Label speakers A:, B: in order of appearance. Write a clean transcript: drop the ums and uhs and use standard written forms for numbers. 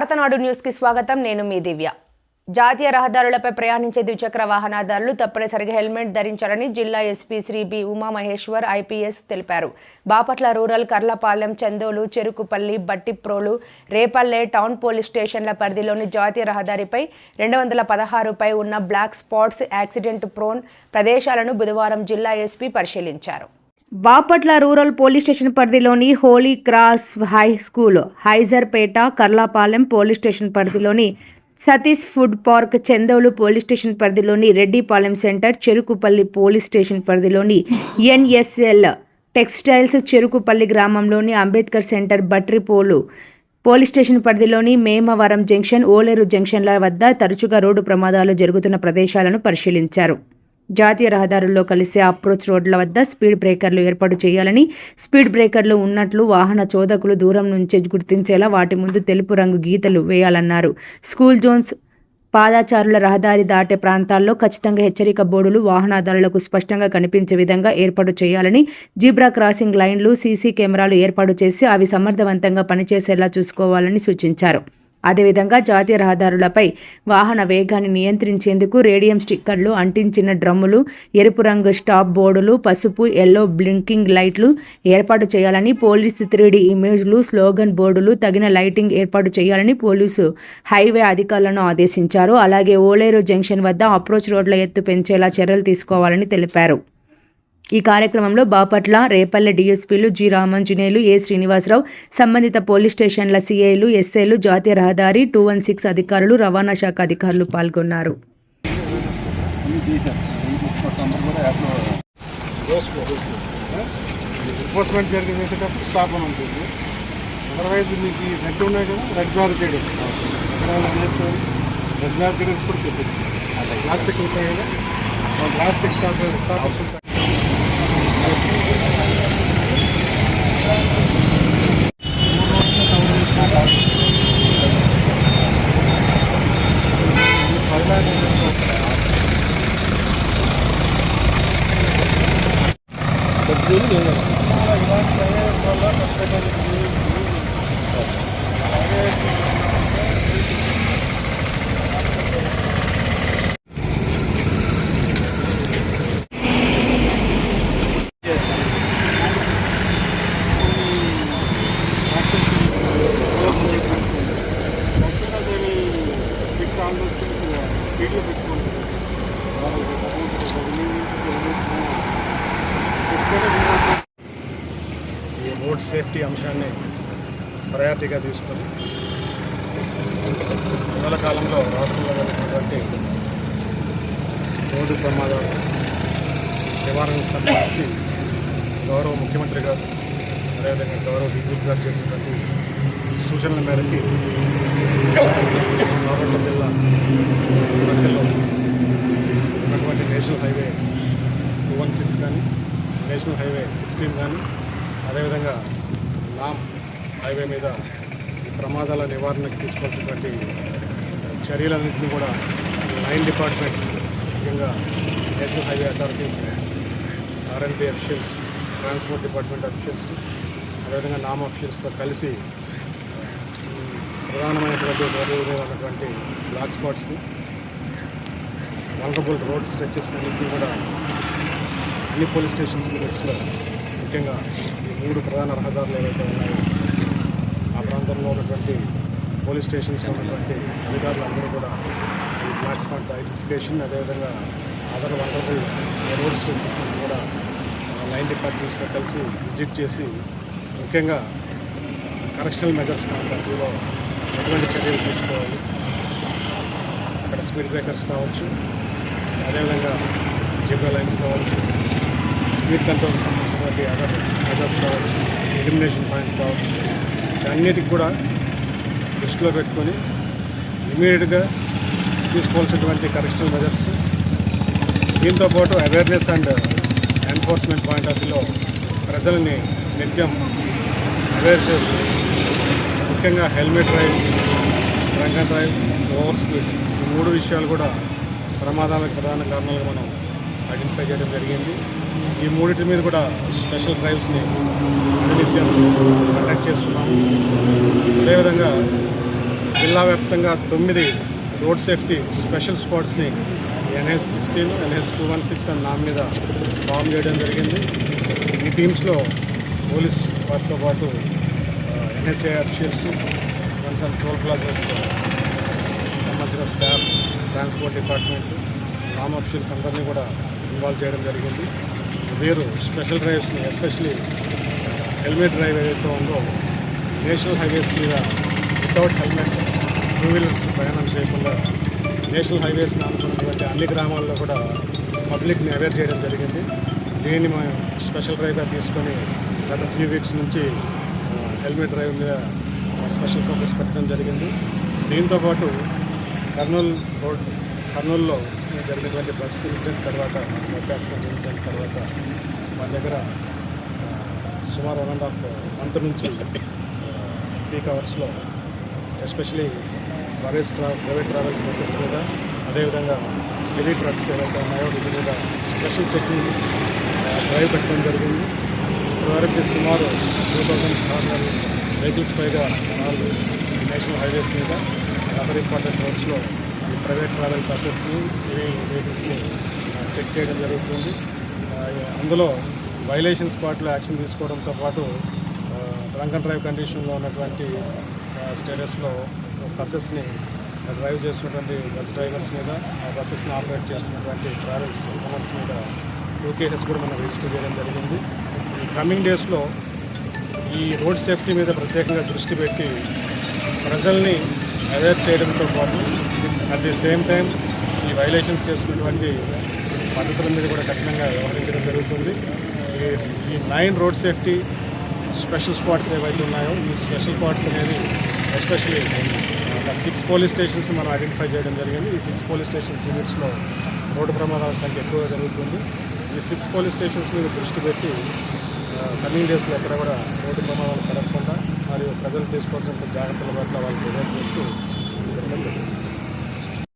A: భారతనాడు news కి స్వాగతం. నేను మీ దివ్య. జాతీయ రహదారులపై ప్రయాణించే ద్విచక్ర వాహనదారులు తప్పనిసరిగా హెల్మెట్ ధరించాలని జిల్లా SP Shri B Uma Maheshwar IPS తెలిపారు. Bapatla rural, Karlapalem, Chandolu, Cherukupalli, Bhattiprolu, Repalle town police స్టేషన్ల పరిధిలోని జాతీయ రహదారిపై 216పై ఉన్న బ్లాక్ స్పాట్స్, యాక్సిడెంట్ ప్రోన్ ప్రదేశాలను బుధవారం జిల్లా ఎస్పీ పరిశీలించారు. బాపట్ల రూరల్ పోలీస్ స్టేషన్ పరిధిలోని holy cross high school, Haizarpeta, Karlapalem police station పరిధిలోని Satish food park, Chandolu police station పరిధిలోని Reddipalem centre, Cherukupalli police station పరిధిలోని ఎన్ఎస్ఎల్ టెక్స్టైల్స్, చెరుకుపల్లి గ్రామంలోని Ambedkar centre, Bhattiprolu police station పరిధిలోని మేమవరం జంక్షన్, ఓలేరు జంక్షన్ల వద్ద తరచుగా రోడ్డు ప్రమాదాలు జరుగుతున్న ప్రదేశాలను పరిశీలించారు. జాతీయ రహదారుల్లో కలిసే అప్రోచ్ రోడ్ల వద్ద స్పీడ్ బ్రేకర్లు ఏర్పాటు చేయాలని, స్పీడ్ బ్రేకర్లు ఉన్నట్లు వాహన చోదకులు దూరం నుంచే గుర్తించేలా వాటి ముందు తెలుపు రంగు గీతలు వేయాలన్నారు. స్కూల్ జోన్స్, పాదచారుల రహదారి దాటే ప్రాంతాల్లో ఖచ్చితంగా హెచ్చరిక బోర్డులు వాహనదారులకు స్పష్టంగా కనిపించే విధంగా ఏర్పాటు చేయాలని, జీబ్రా క్రాసింగ్ లైన్లు, సీసీ కెమెరాలు ఏర్పాటు చేసి అవి సమర్థవంతంగా పనిచేసేలా చూసుకోవాలని సూచించారు. అదేవిధంగా జాతీయ రహదారులపై వాహన వేగాన్ని నియంత్రించేందుకు రేడియం స్టిక్కర్లు, అంటించిన డ్రమ్ములు, ఎరుపు రంగు స్టాప్ బోర్డులు, పసుపు, ఎల్లో బ్లింకింగ్ లైట్లు ఏర్పాటు చేయాలని, పోలీసు 3D ఇమేజ్లు, స్లోగన్ బోర్డులు, తగిన లైటింగ్ ఏర్పాటు చేయాలని పోలీసు హైవే అధికారులను ఆదేశించారు. అలాగే ఓలేరు జంక్షన్ వద్ద అప్రోచ్ రోడ్ల ఎత్తు పెంచేలా చర్యలు తీసుకోవాలని తెలిపారు. ఈ కార్యక్రమంలో బాపట్ల, రేపల్లె డీఎస్పీలు జి రామాంజనేయులు, ఏ శ్రీనివాసరావు, సంబంధిత పోలీస్ స్టేషన్ల సిఐలు, ఎస్ఐలు, జాతీయ రహదారి 216 అధికారులు, రవాణా శాఖ అధికారులు పాల్గొన్నారు.
B: రోడ్ సేఫ్టీ అంశాన్ని ప్రయారిటీగా తీసుకొని ఇటీవల కాలంలో రాష్ట్రంలో జరిగినటువంటి రోడ్డు ప్రమాదాలు నివారణకు సంబంధించి గౌరవ ముఖ్యమంత్రి గారు, అదేవిధంగా గౌరవ డీజీపీ గారు చేసినటువంటి సూచనల మేరకి బాపట్ల జిల్లా పరిధిలో ఉన్నటువంటి నేషనల్ హైవే 216 కానీ, నేషనల్ హైవే 16 కానీ, అదేవిధంగా నామ్ హైవే మీద ప్రమాదాల నివారణకు తీసుకోవాల్సినటువంటి చర్యలన్నింటినీ కూడా 9 డిపార్ట్మెంట్స్, ముఖ్యంగా నేషనల్ హైవే అథారిటీస్, ఆర్ఎండ్బి అఫీషియల్స్, ట్రాన్స్పోర్ట్ డిపార్ట్మెంట్ అఫీషియల్స్, అదేవిధంగా నామ్ అఫీషియల్స్తో కలిసి ప్రధానమైనటువంటి రోడ్డు మీద ఉన్నటువంటి బ్లాక్ స్పాట్స్ని, వల్నరబుల్ రోడ్ స్ట్రెచెస్ అన్నింటినీ కూడా అన్ని పోలీస్ స్టేషన్స్ లిమిట్స్లో, ముఖ్యంగా ఈ 3 ప్రధాన రహదారులు ఏవైతే ఉన్నాయో ఆ ప్రాంతంలో ఉన్నటువంటి పోలీస్ స్టేషన్స్లో ఉన్నటువంటి అధికారులు అందరూ కూడా ఈ బ్లాక్ స్పాట్ ఐడెంటిఫికేషన్, అదేవిధంగా అదర్ వల్నరబుల్ రోడ్ స్ట్రెచెస్ కూడా 9 డిపార్ట్మెంట్స్తో కలిసి విజిట్ చేసి ముఖ్యంగా కరెక్షనల్ మెజర్స్ పాయింట్ ఆఫ్ వ్యూలో ఎటువంటి చర్యలు తీసుకోవాలి, అక్కడ స్పీడ్ బ్రేకర్స్ కావచ్చు, అదేవిధంగా జీబ్రా లైన్స్ కావచ్చు, స్పీడ్ కంట్రోల్కి సంబంధించినటువంటి అదర్ మెజర్స్ కావచ్చు, ఇలిమినేషన్ పాయింట్ కావచ్చు, అన్నిటికి కూడా దృష్టిలో పెట్టుకొని ఇమీడియట్గా తీసుకోవాల్సినటువంటి కరెక్షనల్ మెజర్స్, దీంతోపాటు awareness and enforcement point of వ్యూలో ప్రజల్ని నిత్యం అవేర్ చేస్తూ ముఖ్యంగా helmet drive, drunk and drive, over speed, ఈ 3 విషయాలు కూడా ప్రమాదాలకు ప్రధాన కారణాలుగా మనం ఐడెంటిఫై చేయడం జరిగింది. ఈ 3 మీద కూడా స్పెషల్ డ్రైవ్స్ని నిత్యం కండక్ట్ చేస్తున్నాము. అదేవిధంగా జిల్లా వ్యాప్తంగా 9 రోడ్ సేఫ్టీ స్పెషల్ స్క్వాడ్స్ని NS 16, NS 216 అన్న నామ్ మీద ఫామ్ చేయడం జరిగింది. ఈ టీమ్స్లో పోలీస్ వారితో పాటు NHA అఫీషియల్స్, వన్స్ అండ్ టోల్ ప్లాజాస్ సంబంధించిన స్టాఫ్స్, ట్రాన్స్పోర్ట్ డిపార్ట్మెంట్, నామ్ అఫీషియల్స్ అందరినీ కూడా ఇన్వాల్వ్ చేయడం జరిగింది. వీరు స్పెషల్ డ్రైవ్స్ని ఎస్పెషలీ హెల్మెట్ డ్రైవ్ ఏదైతే ఉందో నేషనల్ హైవేస్ మీద వితౌట్ హెల్మెట్ టూ వీలర్స్ ప్రయాణం చేయకుండా నేషనల్ హైవేస్ని అనుకున్నటువంటి అన్ని గ్రామాల్లో కూడా పబ్లిక్ని అవేర్ చేయడం జరిగింది. దీన్ని మేము స్పెషల్ డ్రైవ్గా తీసుకొని గత ఫ్యూ వీక్స్ నుంచి హెల్మెట్ డ్రైవ్ మీద స్పెషల్ ఫోకస్ పెట్టడం జరిగింది. దీంతోపాటు కర్నూలులో జరిగినటువంటి బస్ ఇన్సిడెంట్ తర్వాత, బస్ యాక్సిడెంట్ ఇన్సిడెంట్ తర్వాత మన దగ్గర సుమారు 1.5 మంత్ నుంచి పీక్ అవర్స్లో ఎస్పెషలీ ప్రైవేట్ ట్రావెల్స్ బస్సెస్ మీద, అదేవిధంగా హెవీ ట్రక్స్ ఏవైతే ఉన్నాయో వీటి మీద స్పెషల్ చెకింగ్ డ్రైవ్ పెట్టడం జరిగింది. ఇప్పటివరకు సుమారు 2700 వెహికల్స్ పైగా 4 నేషనల్ హైవేస్ మీద అదర్ ఇంపార్టెంట్ రోడ్స్లో ఈ ప్రైవేట్ ట్రావెల్ బస్సెస్ని, హెవీ వెహికల్స్ని చెక్ చేయడం జరుగుతుంది. అందులో వైలేషన్ స్పాట్లో యాక్షన్ తీసుకోవడంతో పాటు డ్రంక్ అండ్ డ్రైవ్ కండిషన్లో ఉన్నటువంటి స్టేటస్లో బస్సెస్ని డ్రైవ్ చేస్తున్నటువంటి బస్ డ్రైవర్స్ మీద, ఆ బస్సెస్ని ఆపరేట్ చేస్తున్నటువంటి ట్రావెల్స్ ఓనర్స్ మీద 2 కేసెస్ కూడా మనం రిజిస్టర్ చేయడం జరిగింది. ఈ కమింగ్ డేస్లో ఈ రోడ్ సేఫ్టీ మీద ప్రత్యేకంగా దృష్టి పెట్టి ప్రజల్ని అవేర్ చేయడంతో పాటు అట్ ది సేమ్ టైం ఈ వైలేషన్స్ చేస్తున్నటువంటి పద్ధతుల మీద కూడా కఠినంగా వ్యవహరించడం జరుగుతుంది. ఈ 9 రోడ్ సేఫ్టీ స్పెషల్ స్క్వాడ్స్ ఏవైతే ఉన్నాయో ఈ స్పెషల్ స్క్వాడ్స్ అనేది ఎస్పెషలీ 6 పోలీస్ స్టేషన్స్ మనం ఐడెంటిఫై చేయడం జరిగింది. ఈ 6 పోలీస్ స్టేషన్స్ లిమిట్స్లో రోడ్డు ప్రమాదాల సంఖ్య ఎక్కువగా జరుగుతుంది. ఈ 6 పోలీస్ స్టేషన్స్ మీద దృష్టి పెట్టి కమింగ్ డేస్లో ఎక్కడ కూడా రోడ్డు ప్రమాదాలు జరగకుండా మరియు ప్రజలు తీసుకోవాల్సిన జాగ్రత్తల పట్ల వాళ్ళు ప్రొవైడ్ చేస్తూ